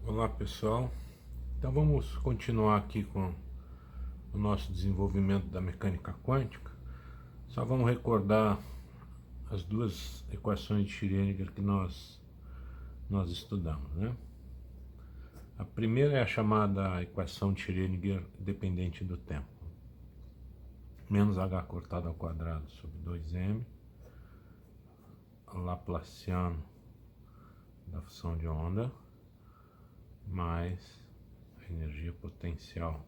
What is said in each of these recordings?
Olá pessoal, então vamos continuar aqui com o nosso desenvolvimento da mecânica quântica. Só vamos recordar as duas equações de Schrödinger que nós estudamos, né? A primeira é a chamada equação de Schrödinger dependente do tempo. Menos h cortado ao quadrado sobre 2m, laplaciano da função de onda, mais a energia potencial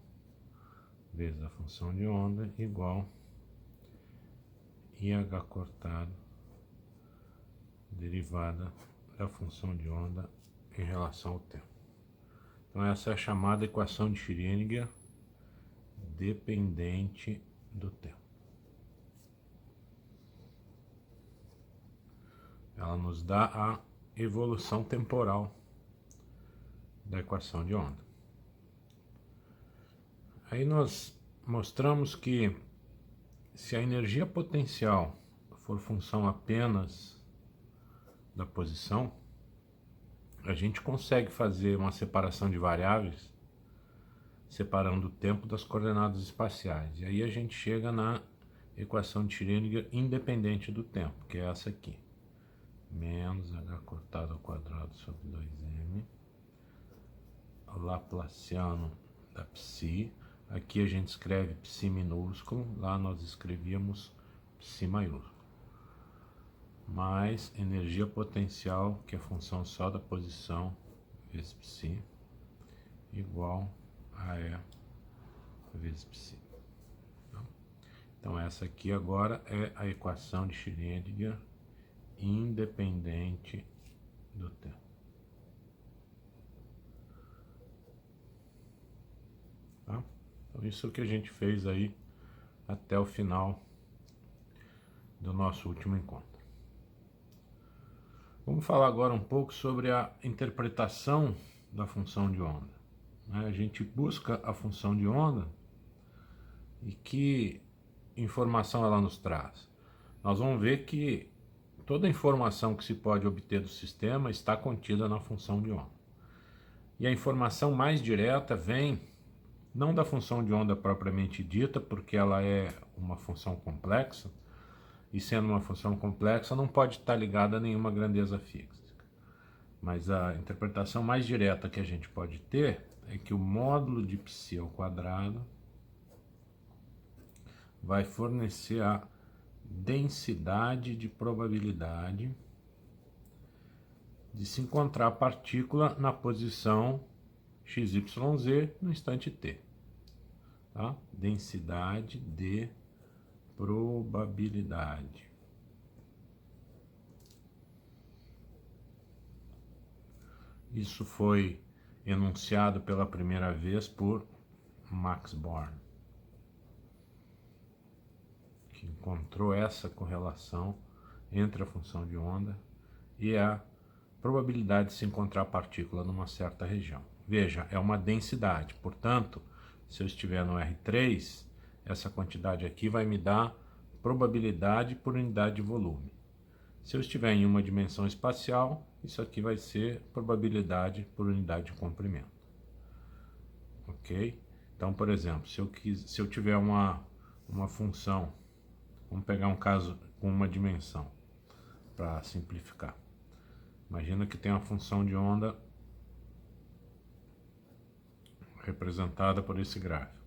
vezes a função de onda igual IH cortado derivada da função de onda em relação ao tempo. Então essa é a chamada equação de Schrödinger dependente do tempo. Ela nos dá a evolução temporal da equação de onda. Aí nós mostramos que se a energia potencial for função apenas da posição, a gente consegue fazer uma separação de variáveis separando o tempo das coordenadas espaciais. E aí a gente chega na equação de Schrödinger independente do tempo, que é essa aqui. Menos h cortado ao quadrado sobre 2m, laplaciano da psi. Aqui a gente escreve psi minúsculo, lá nós escrevíamos psi maiúsculo. Mais energia potencial, que é função só da posição, vezes psi, igual a E vezes psi. Então essa aqui agora é a equação de Schrödinger independente do tempo. Tá? Então isso é o que a gente fez aí até o final do nosso último encontro. Vamos falar agora um pouco sobre a interpretação da função de onda. A gente busca a função de onda e que informação ela nos traz. Nós vamos ver que toda a informação que se pode obter do sistema está contida na função de onda. E a informação mais direta vem não da função de onda propriamente dita, porque ela é uma função complexa, e sendo uma função complexa não pode estar ligada a nenhuma grandeza fixa. Mas a interpretação mais direta que a gente pode ter é que o módulo de psi ao quadrado vai fornecer a densidade de probabilidade de se encontrar a partícula na posição XYZ no instante t. Tá? Densidade de probabilidade. Isso foi enunciado pela primeira vez por Max Born, que encontrou essa correlação entre a função de onda e a probabilidade de se encontrar a partícula numa certa região. Veja, é uma densidade, portanto, se eu estiver no R3, essa quantidade aqui vai me dar probabilidade por unidade de volume. Se eu estiver em uma dimensão espacial, isso aqui vai ser probabilidade por unidade de comprimento. Ok? Então, por exemplo, se eu tiver uma função, vamos pegar um caso com uma dimensão, para simplificar. Imagina que tem uma função de onda representada por esse gráfico.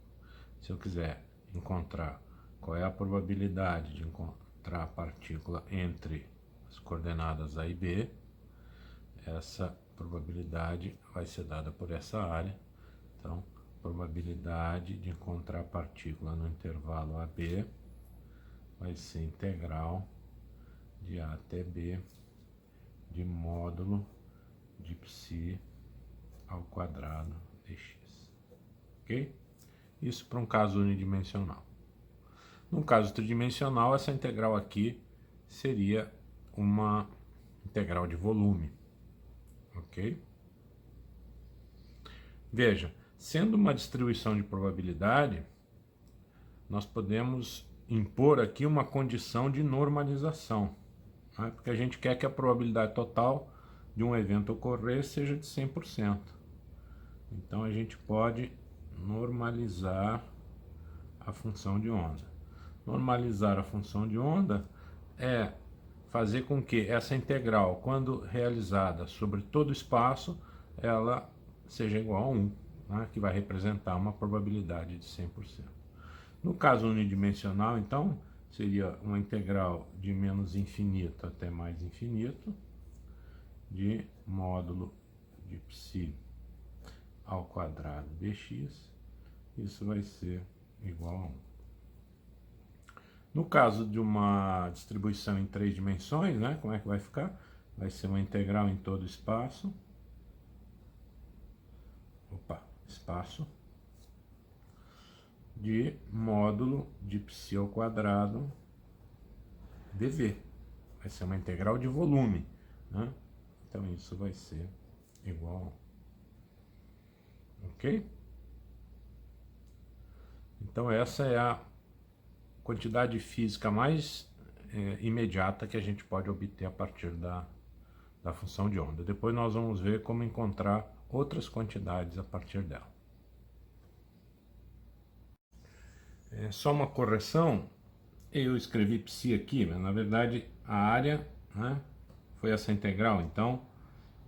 Se eu quiser encontrar qual é a probabilidade de encontrar a partícula entre as coordenadas A e B, essa probabilidade vai ser dada por essa área. Então, probabilidade de encontrar a partícula no intervalo AB vai ser integral de A até B de módulo de psi ao quadrado dx. Ok? Isso para um caso unidimensional. No caso tridimensional, essa integral aqui seria uma integral de volume. Ok? Veja, sendo uma distribuição de probabilidade, nós podemos impor aqui uma condição de normalização, né? Porque a gente quer que a probabilidade total de um evento ocorrer seja de 100%. Então a gente pode normalizar a função de onda. Normalizar a função de onda é fazer com que essa integral, quando realizada sobre todo o espaço, ela seja igual a 1, né, que vai representar uma probabilidade de 100%. No caso unidimensional, então, seria uma integral de menos infinito até mais infinito, de módulo de psi ao quadrado dx, isso vai ser igual a 1. No caso de uma distribuição em 3 dimensões, né, como é que vai ficar? Vai ser uma integral em todo espaço, espaço, de módulo de psi ao quadrado dv. Vai ser uma integral de volume, né? Então isso vai ser igual a 1. Ok? Então essa é a quantidade física mais imediata que a gente pode obter a partir da função de onda. Depois nós vamos ver como encontrar outras quantidades a partir dela. Só uma correção, eu escrevi psi aqui, mas na verdade a área, né, foi essa integral, então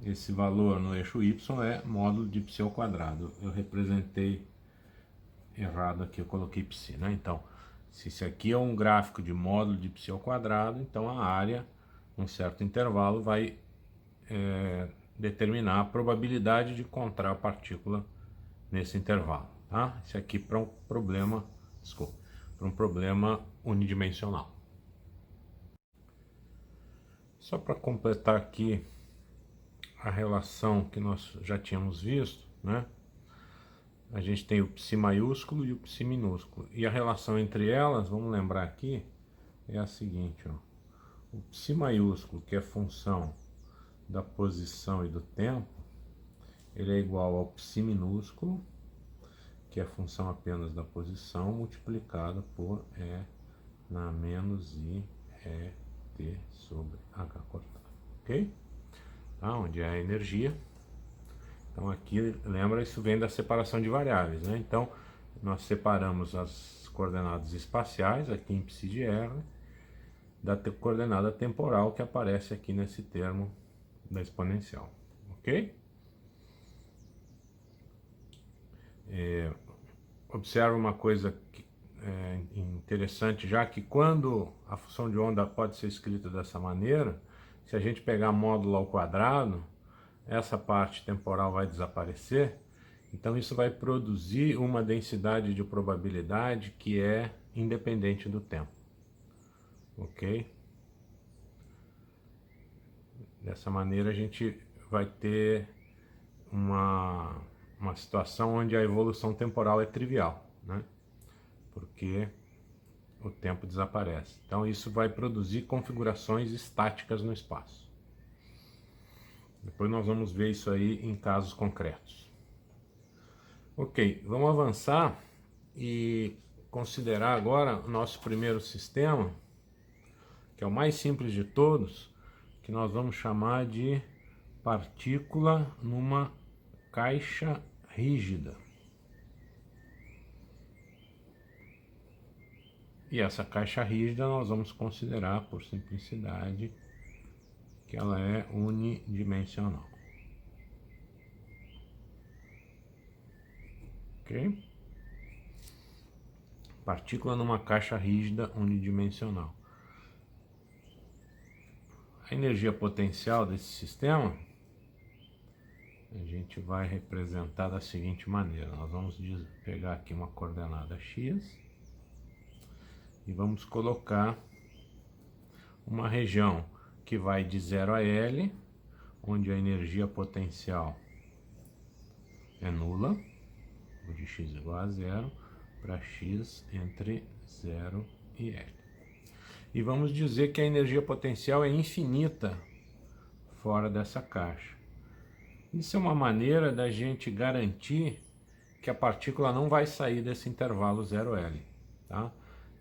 esse valor no eixo y é módulo de psi ao quadrado. Eu representei errado aqui, eu coloquei psi, né? Então, se esse aqui é um gráfico de módulo de psi ao quadrado, então a área, num certo intervalo, vai determinar a probabilidade de encontrar a partícula nesse intervalo, tá? Esse aqui para um problema, desculpa, para um problema unidimensional. Só para completar aqui a relação que nós já tínhamos visto, né? A gente tem o psi maiúsculo e o psi minúsculo. E a relação entre elas, vamos lembrar aqui, é a seguinte, ó. O psi maiúsculo, que é função da posição e do tempo, ele é igual ao psi minúsculo, que é função apenas da posição, multiplicado por E na menos I E T sobre H cortado. Ok? Tá? Onde é a energia. Então aqui, lembra, isso vem da separação de variáveis, né? Então, nós separamos as coordenadas espaciais, aqui em psi de R, da coordenada temporal que aparece aqui nesse termo da exponencial, ok? Observa uma coisa interessante, já que quando a função de onda pode ser escrita dessa maneira, se a gente pegar módulo ao quadrado, essa parte temporal vai desaparecer, então isso vai produzir uma densidade de probabilidade que é independente do tempo, ok? Dessa maneira a gente vai ter uma situação onde a evolução temporal é trivial, né? Porque o tempo desaparece. Então isso vai produzir configurações estáticas no espaço. Depois nós vamos ver isso aí em casos concretos. Ok, vamos avançar e considerar agora o nosso primeiro sistema, que é o mais simples de todos, que nós vamos chamar de partícula numa caixa rígida. E essa caixa rígida nós vamos considerar, por simplicidade, que ela é unidimensional. Ok? Partícula numa caixa rígida unidimensional. A energia potencial desse sistema a gente vai representar da seguinte maneira. Nós vamos pegar aqui uma coordenada x e vamos colocar uma região que vai de 0 a L, onde a energia potencial é nula, o de x igual a 0, para x entre 0 e L. E vamos dizer que a energia potencial é infinita fora dessa caixa. Isso é uma maneira da gente garantir que a partícula não vai sair desse intervalo 0L, tá?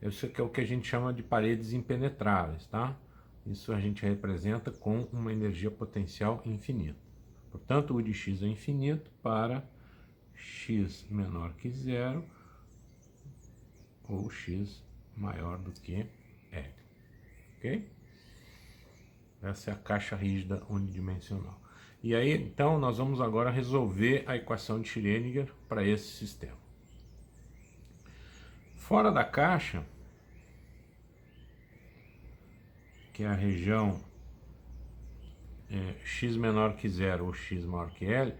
Isso aqui é o que a gente chama de paredes impenetráveis, tá? Isso a gente representa com uma energia potencial infinita. Portanto, o de x é infinito para x menor que zero ou x maior do que L, ok? Essa é a caixa rígida unidimensional. E aí, então, nós vamos agora resolver a equação de Schrödinger para esse sistema. Fora da caixa, que é a região x menor que zero ou x maior que L,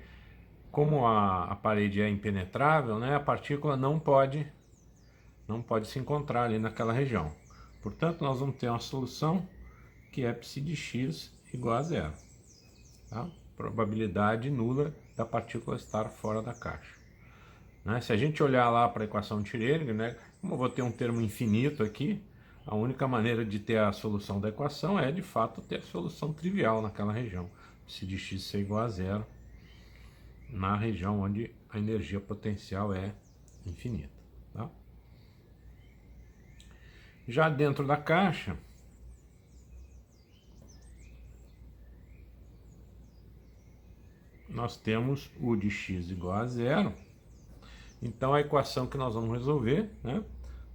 como a parede é impenetrável, né, a partícula não pode se encontrar ali naquela região. Portanto, nós vamos ter uma solução que é psi de x igual a zero. Tá? Probabilidade nula da partícula estar fora da caixa. Né? Se a gente olhar lá para a equação de Schrödinger, né, como eu vou ter um termo infinito aqui, a única maneira de ter a solução da equação é, de fato, ter a solução trivial naquela região. Psi de x ser igual a zero na região onde a energia potencial é infinita. Tá? Já dentro da caixa, nós temos u de x igual a zero. Então a equação que nós vamos resolver, né?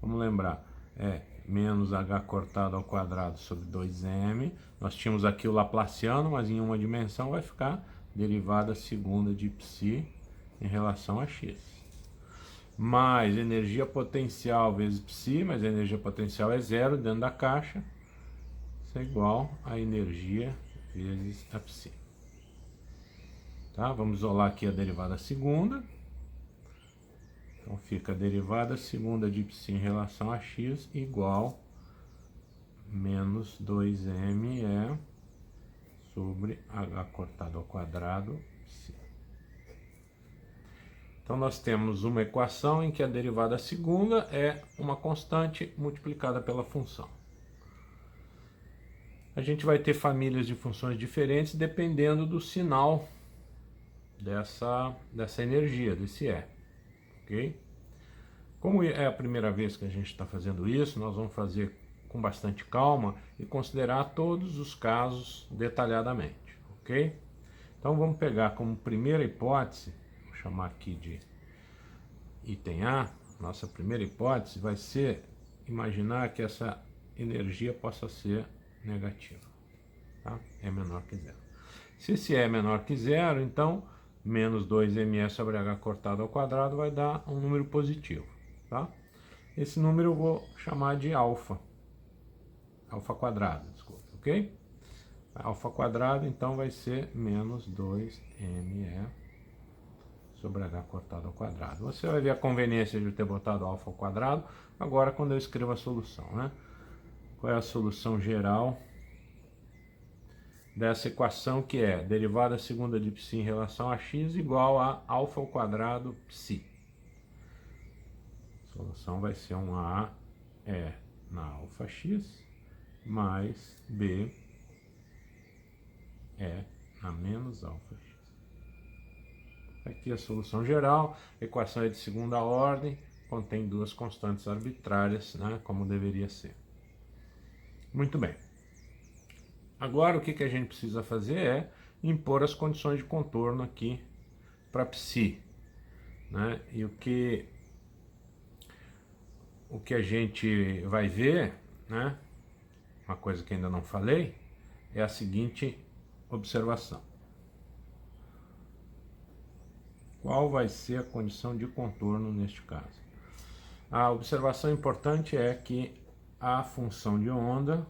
Vamos lembrar, é menos h cortado ao quadrado sobre 2m. Nós tínhamos aqui o laplaciano, mas em uma dimensão vai ficar derivada segunda de psi em relação a x. Mais energia potencial vezes psi, mas a energia potencial é zero dentro da caixa. Isso é igual a energia vezes a psi. Tá? Vamos isolar aqui a derivada segunda. Então fica a derivada segunda de psi em relação a x igual menos 2m sobre h cortado ao quadrado psi. Então nós temos uma equação em que a derivada segunda é uma constante multiplicada pela função. A gente vai ter famílias de funções diferentes dependendo do sinal dessa energia, desse E. Ok? Como é a primeira vez que a gente está fazendo isso, nós vamos fazer com bastante calma e considerar todos os casos detalhadamente, ok? Então vamos pegar como primeira hipótese, vou chamar aqui de item A, nossa primeira hipótese vai ser imaginar que essa energia possa ser negativa, tá? É menor que zero. Se esse é menor que zero, então menos 2mE sobre h cortado ao quadrado vai dar um número positivo, tá? Esse número eu vou chamar de alfa quadrado, desculpa, ok? Alfa quadrado, então, vai ser menos 2mE sobre h cortado ao quadrado. Você vai ver a conveniência de eu ter botado alfa ao quadrado agora quando eu escrevo a solução, né? Qual é a solução geral dessa equação, que é derivada segunda de psi em relação a x igual a alfa ao quadrado psi. A solução vai ser um A na alfa x mais B na menos alfa x. Aqui a solução geral, a equação é de segunda ordem, contém duas constantes arbitrárias, né, como deveria ser. Muito bem. Agora o que a gente precisa fazer é impor as condições de contorno aqui para psi, né? E o que a gente vai ver, né, uma coisa que ainda não falei, é a seguinte observação. Qual vai ser a condição de contorno neste caso? A observação importante é que a função de onda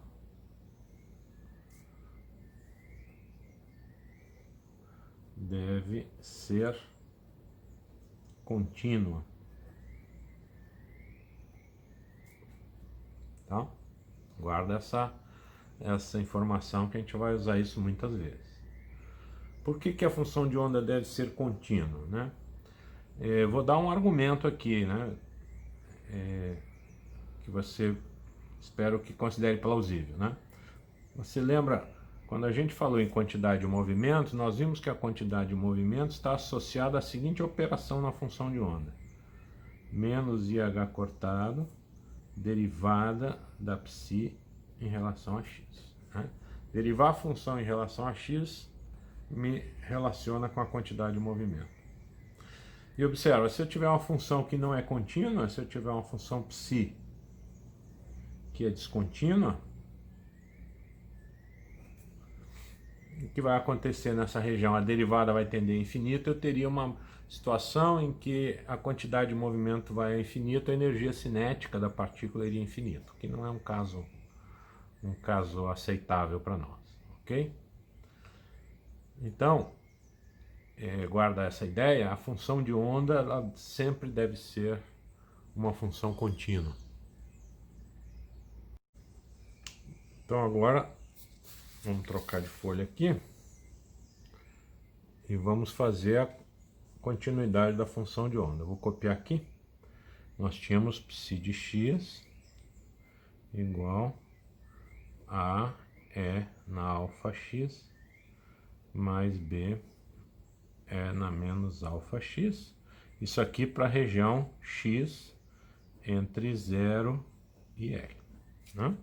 deve ser contínua. Tá? Guarda essa informação, que a gente vai usar isso muitas vezes. Por que a função de onda deve ser contínua, né? Vou dar um argumento aqui, né? Que você, espero que considere plausível, né? Você lembra, quando a gente falou em quantidade de movimentos, nós vimos que a quantidade de movimentos está associada à seguinte operação na função de onda. Menos IH cortado, derivada da psi em relação a x. Né? Derivar a função em relação a x me relaciona com a quantidade de movimento. E observa, se eu tiver uma função que não é contínua, se eu tiver uma função psi que é descontínua, o que vai acontecer nessa região? A derivada vai tender a infinito, eu teria uma situação em que a quantidade de movimento vai a infinito, a energia cinética da partícula iria a infinito, que não é um caso aceitável para nós, ok? Então, guarda essa ideia, a função de onda ela sempre deve ser uma função contínua. Então agora, vamos trocar de folha aqui e vamos fazer a continuidade da função de onda. Eu vou copiar aqui. Nós tínhamos psi de x igual a E na alfa x mais B E na menos alfa x. Isso aqui para a região x entre 0 e L, né?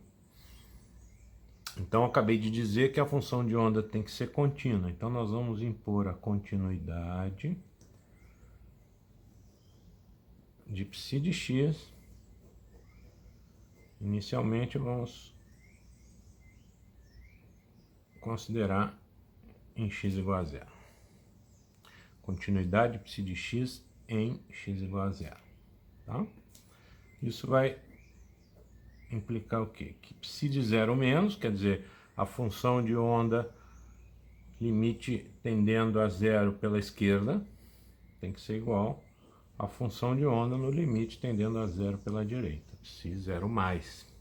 Então, eu acabei de dizer que a função de onda tem que ser contínua. Então, nós vamos impor a continuidade de psi de x. Inicialmente, vamos considerar em x igual a 0. Continuidade de psi de x em x igual a 0. Tá? Isso vai implicar o quê? Que psi de 0 menos, quer dizer, a função de onda limite tendendo a 0 pela esquerda tem que ser igual à função de onda no limite tendendo a 0 pela direita, psi 0 mais.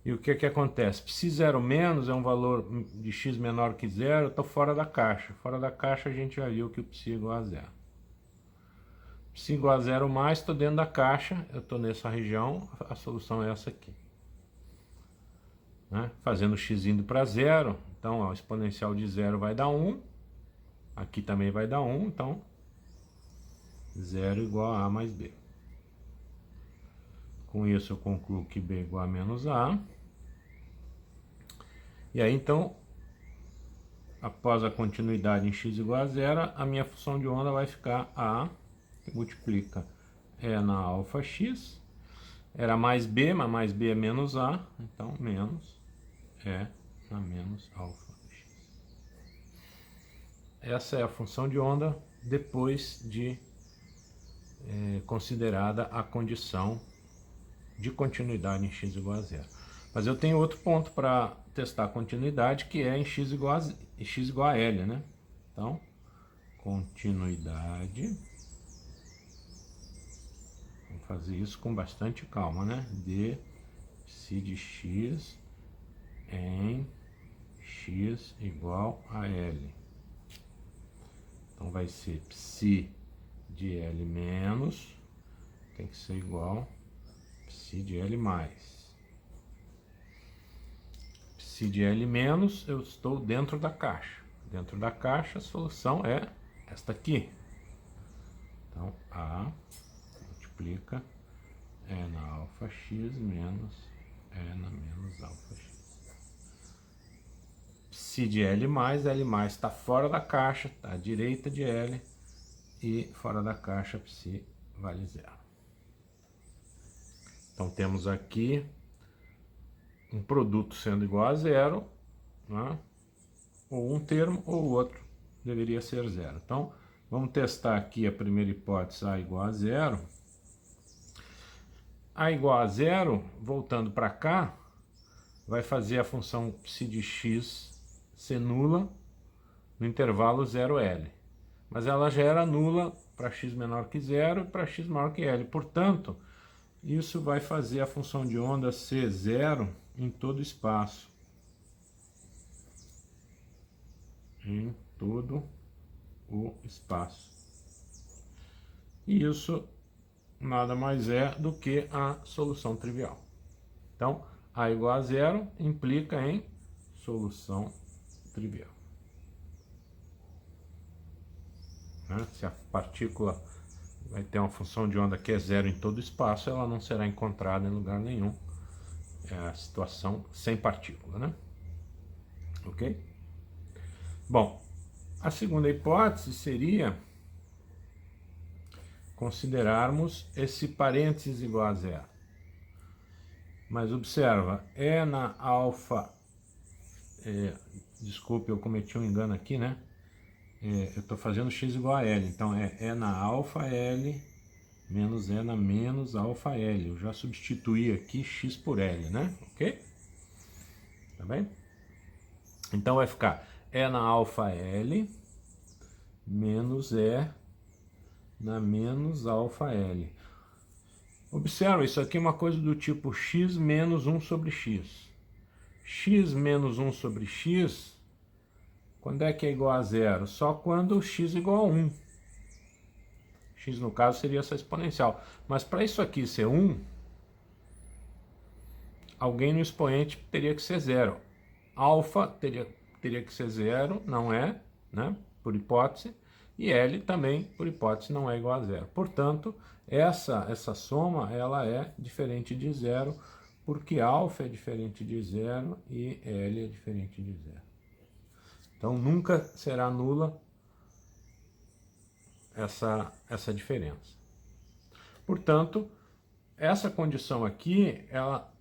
E o que acontece? Psi 0 menos é um valor de x menor que 0, eu estou fora da caixa. Fora da caixa a gente já viu que o psi é igual a 0. Psi igual a 0 mais, estou dentro da caixa, eu estou nessa região, a solução é essa aqui. Né? Fazendo x indo para 0, então ó, o exponencial de 0 vai dar 1, aqui também vai dar 1, então 0 igual a A mais B. Com isso eu concluo que B igual a menos A. E aí então, após a continuidade em x igual a 0, a minha função de onda vai ficar A, que multiplica E na alfa x, era mais B, mas mais B é menos A, então menos E na menos alfa x. Essa é a função de onda depois de considerada a condição de continuidade em x igual a 0. Mas eu tenho outro ponto para testar a continuidade, que é em x igual a L, né? Então, continuidade, vamos fazer isso com bastante calma, né? De psi de x em x igual a L. Então vai ser psi de L menos, tem que ser igual psi de L mais. Psi de L menos, eu estou dentro da caixa. Dentro da caixa, a solução é esta aqui. Então, A multiplica E na alfa x menos E na menos alfa x. Psi de L mais está fora da caixa, está à direita de L, e fora da caixa, psi vale 0. Então, temos aqui um produto sendo igual a 0, né? Ou um termo ou o outro deveria ser 0. Então, vamos testar aqui a primeira hipótese, A igual a 0. A igual a 0, voltando para cá, vai fazer a função psi de x ser nula no intervalo 0L. Mas ela já era nula para x menor que 0 e para x maior que L. Portanto, isso vai fazer a função de onda ser 0 em todo o espaço. Em todo o espaço. E isso nada mais é do que a solução trivial. Então, A igual a 0 implica em solução trivial. Né? Se a partícula vai ter uma função de onda que é 0 em todo o espaço, ela não será encontrada em lugar nenhum. É a situação sem partícula, né? Ok? Bom, A segunda hipótese seria considerarmos esse parênteses igual a zero. Mas observa, é na alfa... desculpe, eu cometi um engano aqui, né? Eu estou fazendo x igual a L, então é na alfa L menos é na menos alfa L. Eu já substituí aqui x por L, né? Ok? Tá bem? Então vai ficar é na alfa L menos é na menos alfa L. Observa, isso aqui é uma coisa do tipo x menos 1 sobre x. X menos 1 sobre x, quando é que é igual a zero? Só quando x é igual a 1. X, no caso, seria essa exponencial. Mas para isso aqui ser 1, alguém no expoente teria que ser zero. Alfa teria que ser zero, não é, né? Por hipótese. E L também, por hipótese, não é igual a zero. Portanto, essa soma ela é diferente de zero, porque alfa é diferente de zero e L é diferente de zero. Então, nunca será nula essa diferença. Portanto, essa condição aqui, ela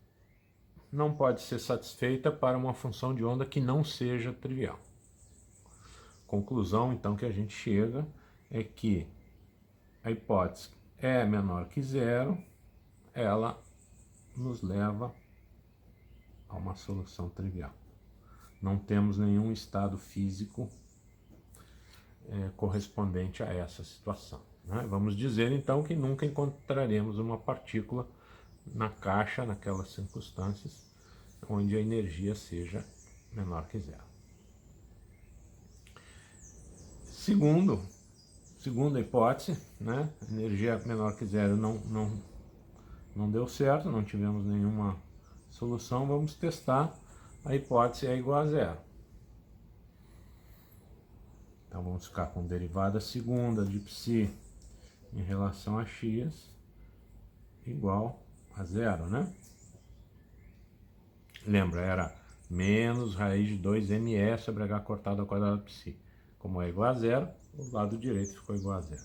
não pode ser satisfeita para uma função de onda que não seja trivial. Conclusão, então, que a gente chega é que a hipótese é menor que zero, ela nos leva a uma solução trivial. Não temos nenhum estado físico correspondente a essa situação, né? Vamos dizer, então, que nunca encontraremos uma partícula na caixa, naquelas circunstâncias, onde a energia seja menor que zero. Segunda hipótese, né? Energia menor que zero não deu certo, não tivemos nenhuma solução. Vamos testar a hipótese é igual a zero. Então vamos ficar com derivada segunda de psi em relação a x igual a zero, né? Lembra, era menos raiz de 2me sobre h cortado ao quadrado psi. Como é igual a zero, o lado direito ficou igual a zero.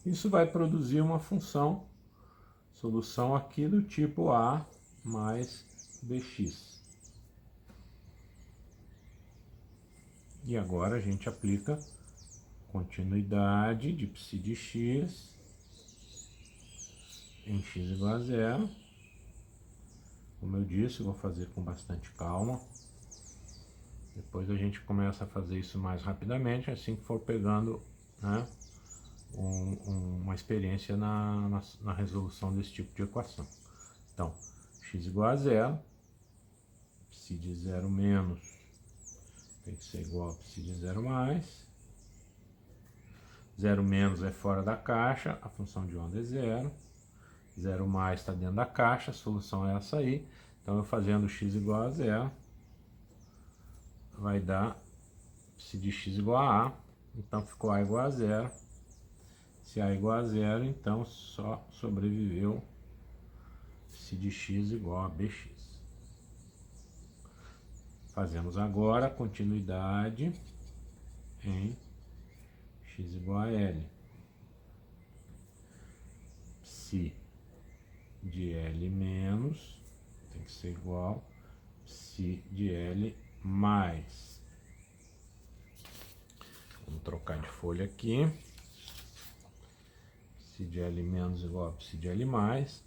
Isso vai produzir uma função, solução aqui do tipo A mais bx. E agora a gente aplica continuidade de psi de x em x igual a zero. Como eu disse, vou fazer com bastante calma. Depois a gente começa a fazer isso mais rapidamente, assim que for pegando, né, uma experiência na resolução desse tipo de equação. Então, x igual a zero, psi de zero menos tem que ser igual a psi de zero mais. Zero menos é fora da caixa, a função de onda é zero. Zero mais está dentro da caixa, a solução é essa aí. Então, eu fazendo x igual a zero, vai dar psi de x igual a A. Então, ficou A igual a zero. Se A igual a zero, então só sobreviveu psi de x igual a bx. Fazemos agora a continuidade em x igual a L. Psi de L menos tem que ser igual a psi de L mais. Vamos trocar de folha aqui. Psi de L menos igual a psi de L mais.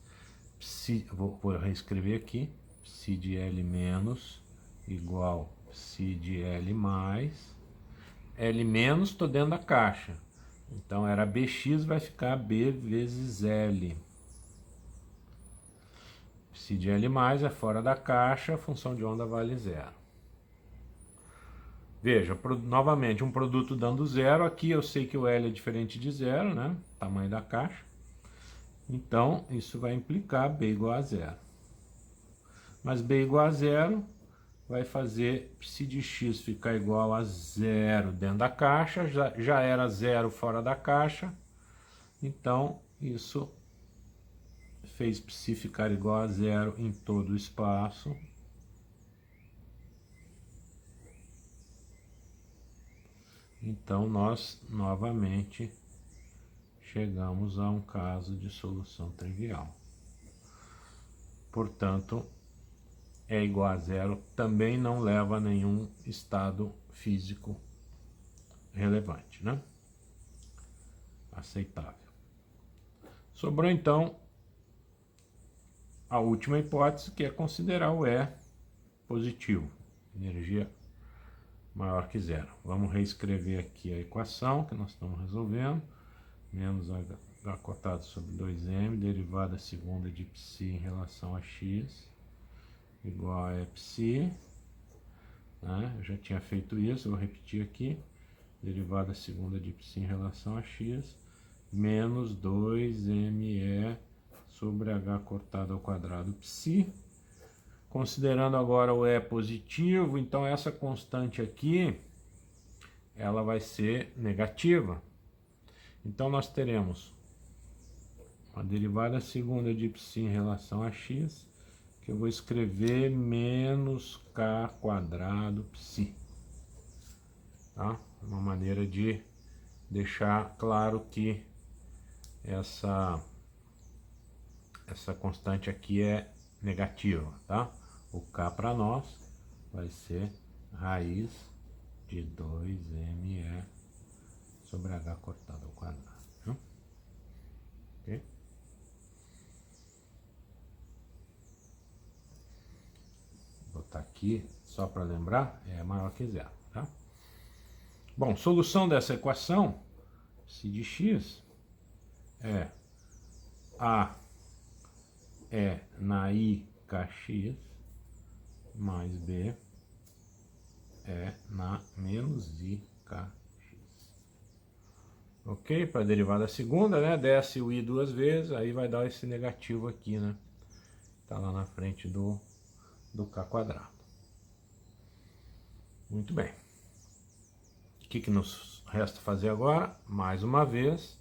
Vou reescrever aqui. Psi de L menos igual a psi de L mais. L menos estou dentro da caixa. Então era bx, vai ficar b vezes L. Psi de L mais é fora da caixa, a função de onda vale zero. Veja, novamente, um produto dando zero. Aqui eu sei que o L é diferente de zero, né? Tamanho da caixa. Então, isso vai implicar b igual a zero. Mas b igual a zero vai fazer psi de x ficar igual a zero dentro da caixa. Já era zero fora da caixa. Então, isso fez psi ficar igual a zero em todo o espaço. Então, nós novamente chegamos a um caso de solução trivial. Portanto, é igual a zero, também não leva a nenhum estado físico relevante, né? Aceitável. Sobrou então a última hipótese, que é considerar o E positivo, energia maior que zero. Vamos reescrever aqui a equação que nós estamos resolvendo. Menos H cotado sobre 2m, derivada segunda de π em relação a x, igual a π, né? Eu já tinha feito isso, vou repetir aqui. Derivada segunda de π em relação a x, menos 2me sobre h cortado ao quadrado π. Considerando agora o E positivo, então essa constante aqui, ela vai ser negativa. Então nós teremos a derivada segunda de π em relação a x, que eu vou escrever menos k quadrado π. Tá? Uma maneira de deixar claro que essa constante aqui é negativa, tá? O k para nós vai ser raiz de 2me sobre h cortado ao quadrado. Né? Ok? Vou botar aqui só para lembrar, é maior que zero, tá? Bom, solução dessa equação, psi de x é A é na i kx mais B é na menos i kx. Ok? Para a derivada segunda, né? Desce o i duas vezes, aí vai dar esse negativo aqui, né? Tá lá na frente do k quadrado. Muito bem. O que nos resta fazer agora? Mais uma vez,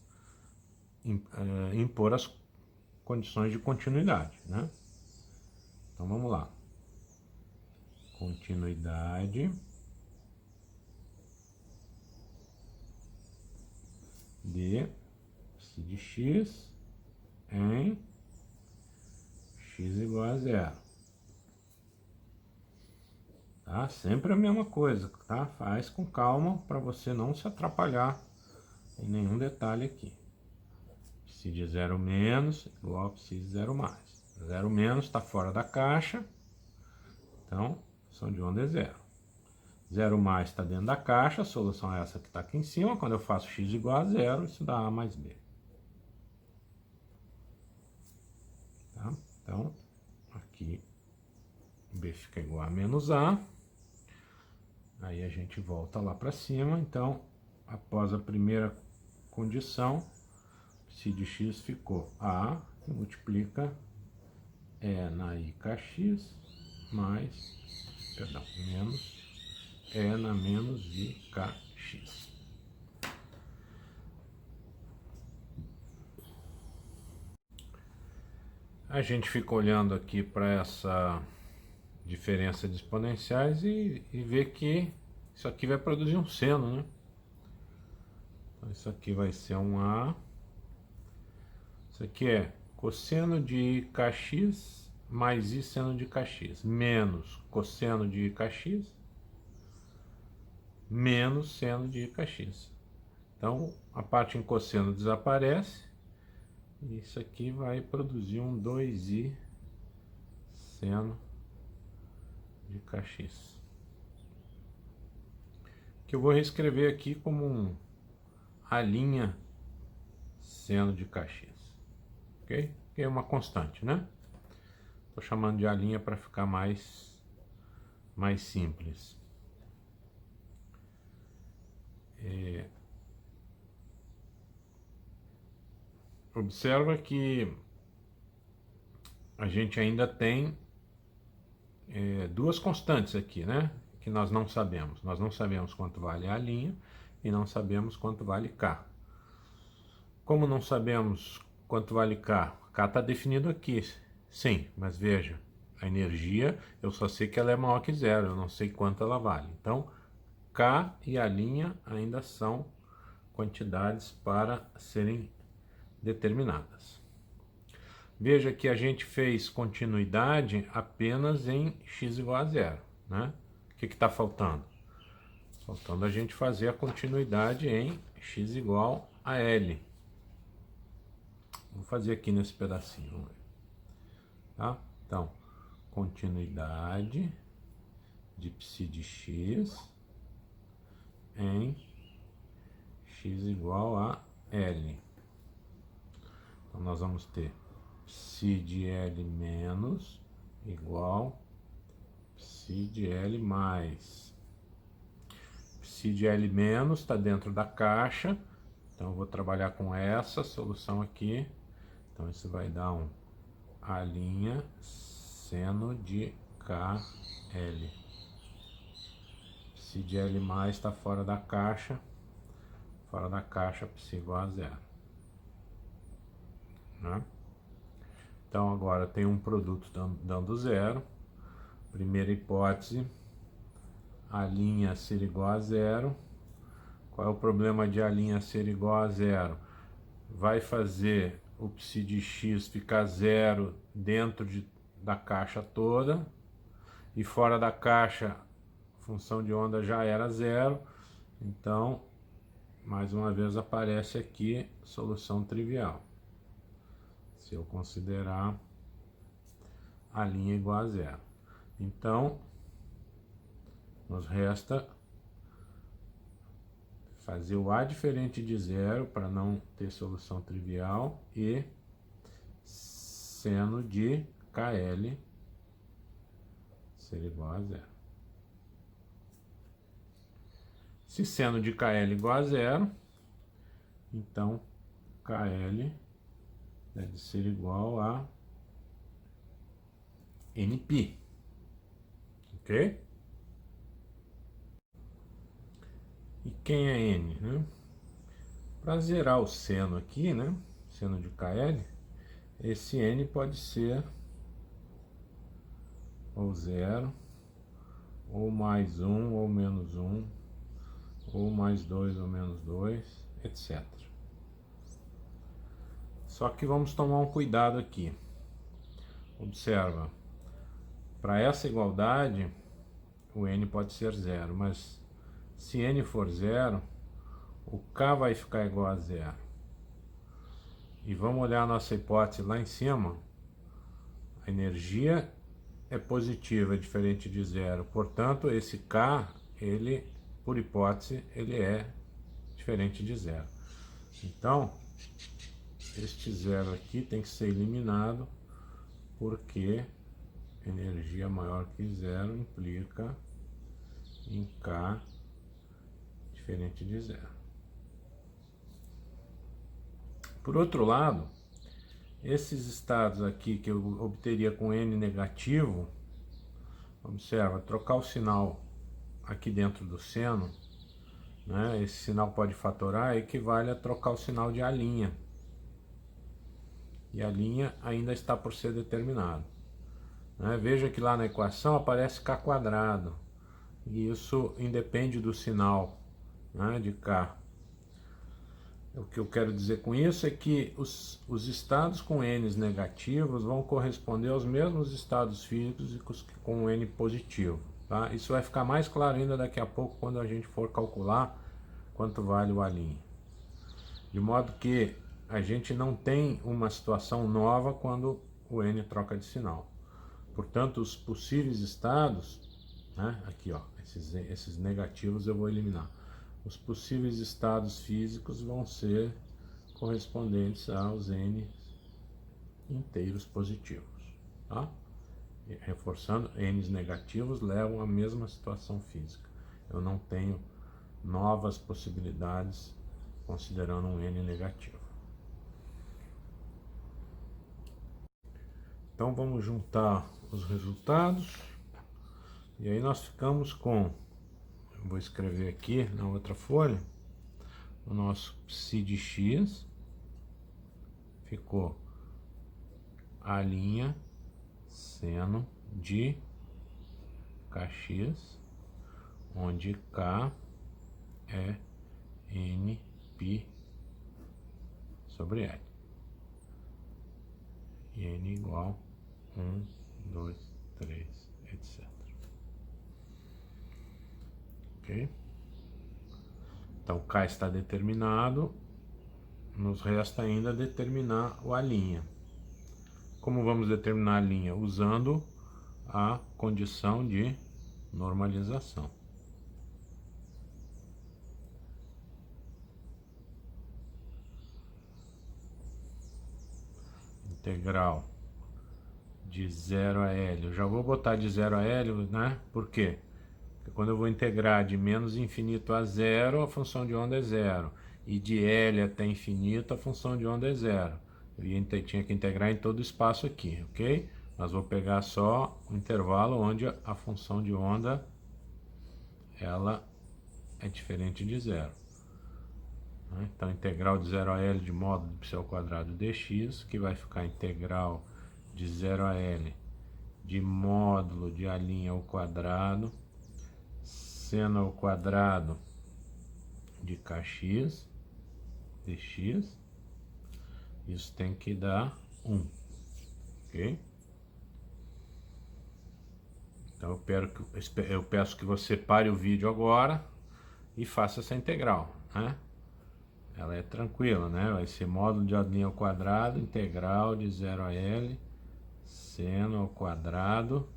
impor as condições de continuidade, né? Então vamos lá. Continuidade de psi de x em x igual a zero. Tá? Sempre a mesma coisa, tá? Faz com calma para você não se atrapalhar em nenhum detalhe aqui. Psi de zero menos igual a psi de zero mais. Zero menos está fora da caixa, então a função de onda é zero. Zero mais está dentro da caixa, a solução é essa que está aqui em cima. Quando eu faço x igual a zero, isso dá a mais b. Tá? Então, aqui b fica igual a menos a. Aí a gente volta lá para cima. Então, após a primeira condição, psi de x ficou a, que multiplica E na i kx mais, perdão, menos E na menos i kx. A gente fica olhando aqui para essa diferença de exponenciais e vê que isso aqui vai produzir um seno, né? Então isso aqui vai ser um A. Isso aqui é cosseno de kx mais i seno de kx, menos cosseno de kx, menos seno de kx. Então, a parte em cosseno desaparece, e isso aqui vai produzir um 2i seno de kx, que eu vou reescrever aqui como um a' seno de kx, ok? Que é uma constante, né? Estou chamando de a' para ficar mais simples. Observa que a gente ainda tem duas constantes aqui, né? Que nós não sabemos. Nós não sabemos quanto vale a' e não sabemos quanto vale k. Como não sabemos quanto vale k? K está definido aqui, sim, mas veja, a energia eu só sei que ela é maior que zero, eu não sei quanto ela vale. Então, K e a linha ainda são quantidades para serem determinadas. Veja que a gente fez continuidade apenas em x igual a zero, né? O que está faltando? Faltando a gente fazer a continuidade em x igual a L. Vou fazer aqui nesse pedacinho, tá? Então, continuidade de psi de x em x igual a L. Então, nós vamos ter psi de L menos igual psi de L mais. Psi de L menos está dentro da caixa, então eu vou trabalhar com essa solução aqui. Então isso vai dar um A' seno de KL. Psi de L mais está fora da caixa psi igual a zero, né? Então agora tem um produto dando zero. Primeira hipótese, a linha ser igual a zero. Qual é o problema de a linha ser igual a zero? Vai fazer o psi de x ficar zero dentro da caixa toda, e fora da caixa a função de onda já era zero. Então, mais uma vez aparece aqui solução trivial, se eu considerar a linha igual a zero. Então, nos resta fazer o A diferente de zero para não ter solução trivial e seno de KL ser igual a zero. Se seno de KL igual a zero, então KL deve ser igual a Nπ, ok? E quem é N, né? Para zerar o seno aqui, né? Seno de KL, esse N pode ser ou zero, ou mais 1, ou menos 1, ou mais 2 ou menos 2, etc. Só que vamos tomar um cuidado aqui. Observa, para essa igualdade, o N pode ser zero, mas se N for zero, o K vai ficar igual a zero. E vamos olhar a nossa hipótese lá em cima. A energia é positiva, é diferente de zero. Portanto, esse K, ele, por hipótese, ele é diferente de zero. Então, este zero aqui tem que ser eliminado, porque energia maior que zero implica em K diferente de zero. Por outro lado, esses estados aqui que eu obteria com N negativo, observa, trocar o sinal aqui dentro do seno, né, esse sinal pode fatorar, equivale a trocar o sinal de A'. E a linha ainda está por ser determinado, né? Veja que lá na equação aparece K², e isso independe do sinal, né, de K. O que eu quero dizer com isso é que os estados com N negativos vão corresponder aos mesmos estados físicos que com N positivo, tá? Isso vai ficar mais claro ainda daqui a pouco, quando a gente for calcular quanto vale o A'. De modo que a gente não tem uma situação nova quando o N troca de sinal. Portanto, os possíveis estados, né, aqui ó, esses negativos eu vou eliminar. Os possíveis estados físicos vão ser correspondentes aos N inteiros positivos, tá? E, reforçando, N negativos levam à mesma situação física. Eu não tenho novas possibilidades considerando um N negativo. Então vamos juntar os resultados, e aí nós ficamos com, vou escrever aqui na outra folha, o nosso psi de x ficou A' seno de kx, onde K é NP sobre L. E N igual 1, 2, 3, etc. Ok? Então, K está determinado, nos resta ainda determinar a linha. Como vamos determinar a linha? Usando a condição de normalização. Integral de 0 a L. Eu já vou botar de 0 a L, né? Por quê? Porque quando eu vou integrar de menos infinito a zero, a função de onda é zero. E de L até infinito, a função de onda é zero. Eu tinha que integrar em todo o espaço aqui, ok? Mas vou pegar só o intervalo onde a função de onda ela é diferente de zero. Então, integral de 0 a L de módulo de π ao quadrado dx, que vai ficar integral de 0 a L de módulo de A' ao quadrado, seno ao quadrado de kx dx. Isso tem que dar 1, ok? Então eu peço que você pare o vídeo agora e faça essa integral, né? Ela é tranquila, né? Vai ser módulo de A' ao quadrado, integral de 0 a L, seno ao quadrado.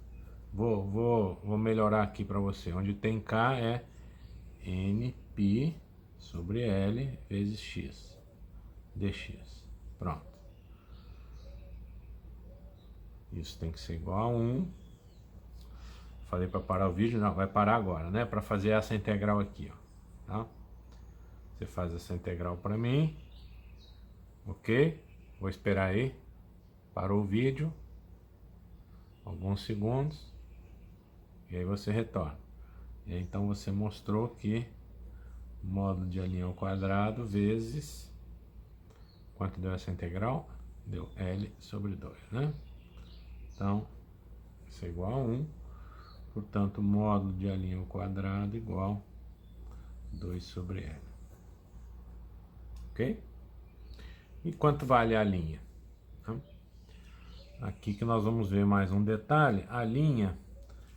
Vou melhorar aqui para você. Onde tem K é Nπ sobre L vezes x dx. Pronto. Isso tem que ser igual a 1. Falei para parar o vídeo, não, vai parar agora, né? Para fazer essa integral aqui, ó. Tá? Você faz essa integral para mim, ok? Vou esperar aí. Parou o vídeo, alguns segundos, e aí você retorna. E aí, então você mostrou que módulo de A' ao quadrado vezes, quanto deu essa integral? Deu L sobre 2, né? Então, isso é igual a 1, portanto, módulo de A' ao quadrado igual 2 sobre L. Ok? E quanto vale a linha? Aqui que nós vamos ver mais um detalhe. A linha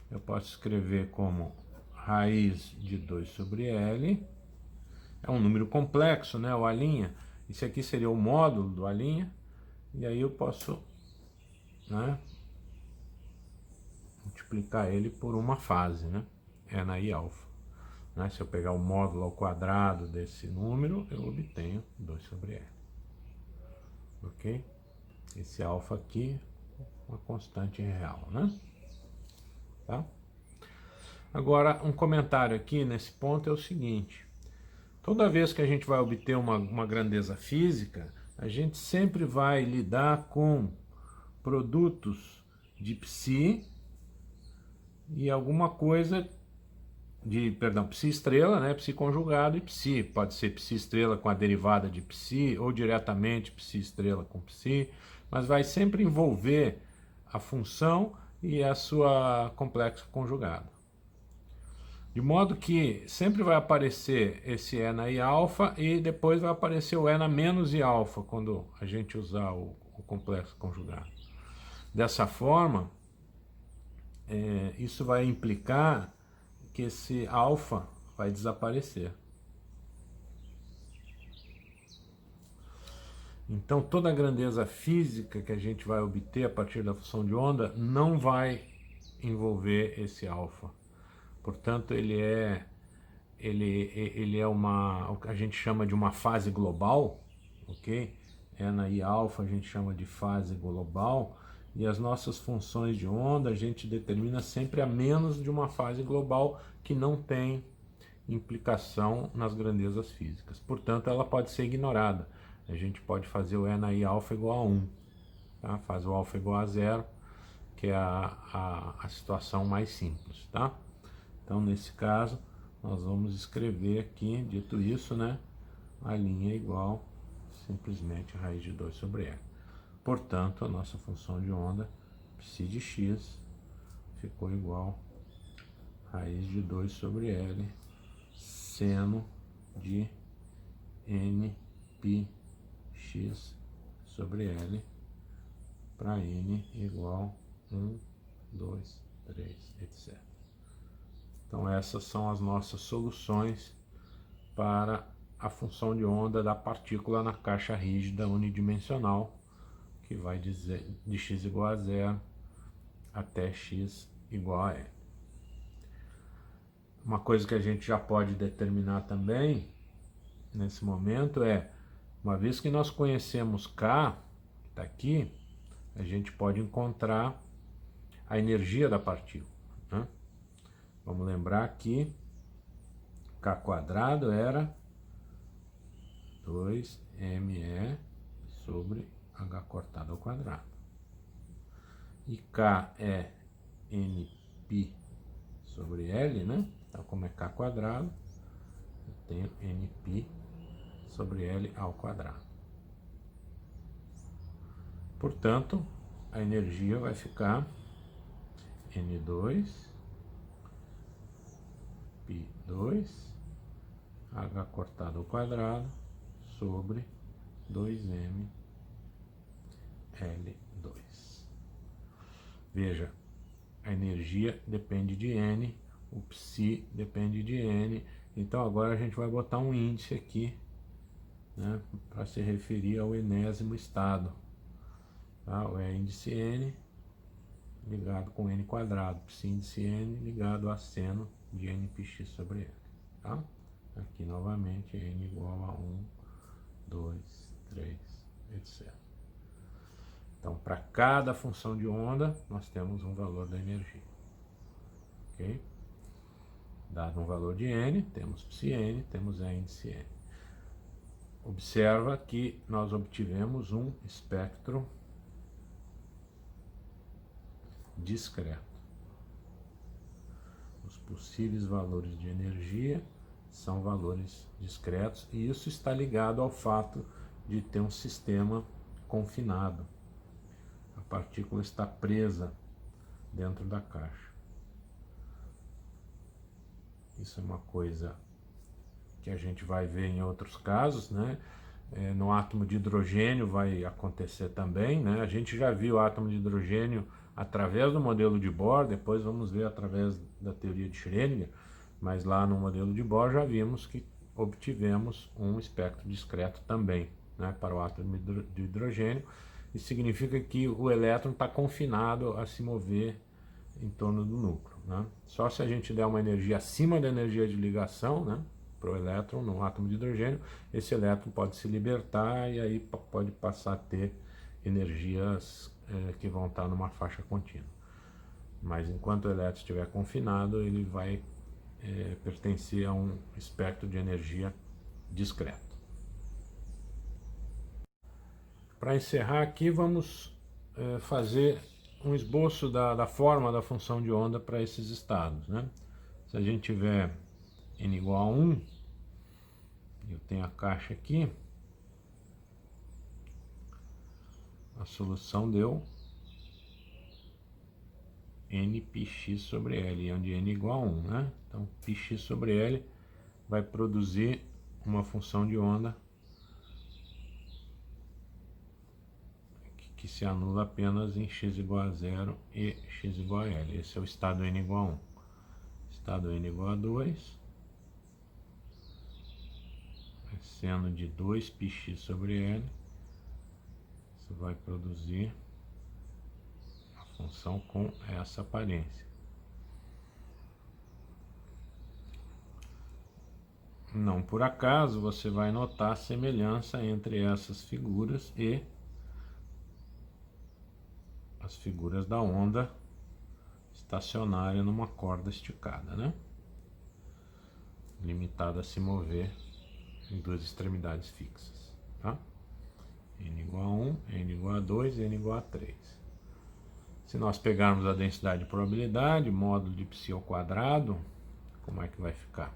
eu posso escrever como raiz de 2 sobre L. É um número complexo, né? O A'. Esse aqui seria o módulo do A'. E aí eu posso, né, multiplicar ele por uma fase, né? É na I alfa. Né? Se eu pegar o módulo ao quadrado desse número, eu obtenho 2 sobre L. Ok? Esse alfa aqui, uma constante real, né? Tá? Agora, um comentário aqui nesse ponto é o seguinte. Toda vez que a gente vai obter uma grandeza física, a gente sempre vai lidar com produtos de psi e alguma coisa de, perdão, psi estrela, né, psi conjugado e psi. Pode ser psi estrela com a derivada de psi ou diretamente psi estrela com psi, mas vai sempre envolver a função e a sua complexo conjugado. De modo que sempre vai aparecer esse E na I alfa e depois vai aparecer o E na menos I alfa quando a gente usar o complexo conjugado. Dessa forma, isso vai implicar que esse alfa vai desaparecer. Então toda a grandeza física que a gente vai obter a partir da função de onda não vai envolver esse alfa. Portanto, ele é o que a gente chama de uma fase global, ok? Na I alfa a gente chama de fase global, e as nossas funções de onda a gente determina sempre a menos de uma fase global que não tem implicação nas grandezas físicas. Portanto, ela pode ser ignorada. A gente pode fazer o E na I alfa igual a 1, tá? Faz o alfa igual a 0, que é a situação mais simples, tá? Então, nesse caso, nós vamos escrever aqui, dito isso, né, a linha é igual simplesmente a raiz de 2 sobre L. Portanto, a nossa função de onda, psi de x, ficou igual raiz de 2 sobre L, seno de N π x sobre L para N igual 1, 2, 3, etc. Então essas são as nossas soluções para a função de onda da partícula na caixa rígida unidimensional, que vai dizer de x igual a 0 até x igual a L. Uma coisa que a gente já pode determinar também, nesse momento, é, uma vez que nós conhecemos K, que está aqui, a gente pode encontrar a energia da partícula, né? Vamos lembrar que K quadrado era 2me sobre h cortado ao quadrado. E K é nπ sobre L, né? Então, como é K quadrado, eu tenho nπ sobre L ao quadrado. Portanto, a energia vai ficar N2, π2, h cortado ao quadrado, sobre 2m L2. Veja, a energia depende de N, o psi depende de N, então agora a gente vai botar um índice aqui, né, para se referir ao enésimo estado. Tá? O índice N ligado com N quadrado, psi índice N ligado a seno de nπx sobre L. Tá? Aqui novamente N igual a 1, 2, 3, etc. Então, para cada função de onda, nós temos um valor da energia. Ok? Dado um valor de N, temos πn, temos a índice N. Observa que nós obtivemos um espectro discreto. Os possíveis valores de energia são valores discretos, e isso está ligado ao fato de ter um sistema confinado. A partícula está presa dentro da caixa. Isso é uma coisa que a gente vai ver em outros casos, né? No átomo de hidrogênio vai acontecer também, né? A gente já viu o átomo de hidrogênio através do modelo de Bohr, depois vamos ver através da teoria de Schrödinger, mas lá no modelo de Bohr já vimos que obtivemos um espectro discreto também, né, para o átomo de hidrogênio. Isso significa que o elétron está confinado a se mover em torno do núcleo, né? Só se a gente der uma energia acima da energia de ligação, né, para o elétron no átomo de hidrogênio, esse elétron pode se libertar e aí pode passar a ter energias que vão estar numa faixa contínua. Mas enquanto o elétron estiver confinado, ele vai pertencer a um espectro de energia discreto. Para encerrar aqui, vamos fazer um esboço da forma da função de onda para esses estados, né? Se a gente tiver n igual a 1, eu tenho a caixa aqui, a solução deu nπx sobre L, onde n igual a 1, né? Então, πx sobre L vai produzir uma função de onda que se anula apenas em x igual a 0 e x igual a L. Esse é o estado n igual a 1. Estado n igual a 2, é seno de 2πx sobre L, isso vai produzir a função com essa aparência. Não por acaso você vai notar a semelhança entre essas figuras e as figuras da onda estacionária numa corda esticada, né? Limitada a se mover em duas extremidades fixas, tá? N igual a 1, N igual a 2, N igual a 3. Se nós pegarmos a densidade de probabilidade, módulo de π ao quadrado, como é que vai ficar?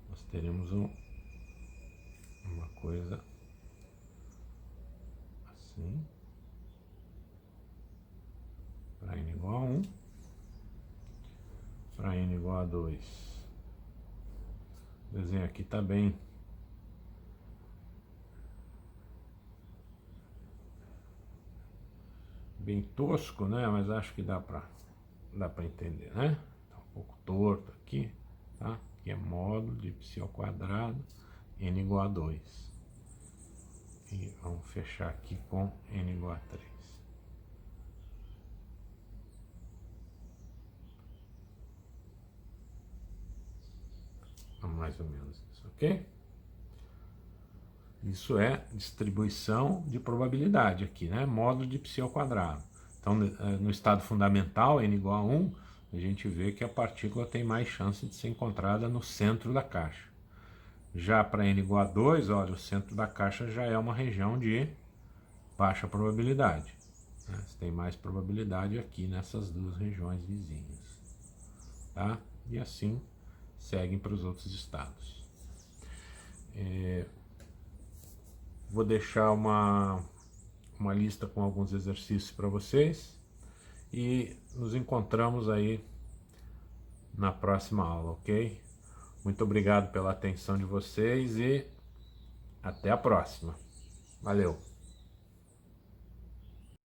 Nós teremos uma coisa assim, para para n igual a 2. O desenho aqui está bem tosco, né? Mas acho que dá para entender, né? Tá um pouco torto aqui, tá? Aqui é módulo de π ao quadrado, n igual a 2. E vamos fechar aqui com n igual a 3. Mais ou menos isso, ok? Isso é distribuição de probabilidade aqui, né? Módulo de π ao quadrado. Então, no estado fundamental, n igual a 1, a gente vê que a partícula tem mais chance de ser encontrada no centro da caixa. Já para n igual a 2, olha, o centro da caixa já é uma região de baixa probabilidade, né? Você tem mais probabilidade aqui nessas duas regiões vizinhas, tá? E assim seguem para os outros estados. Vou deixar uma lista com alguns exercícios para vocês e nos encontramos aí na próxima aula, ok? Muito obrigado pela atenção de vocês e até a próxima. Valeu!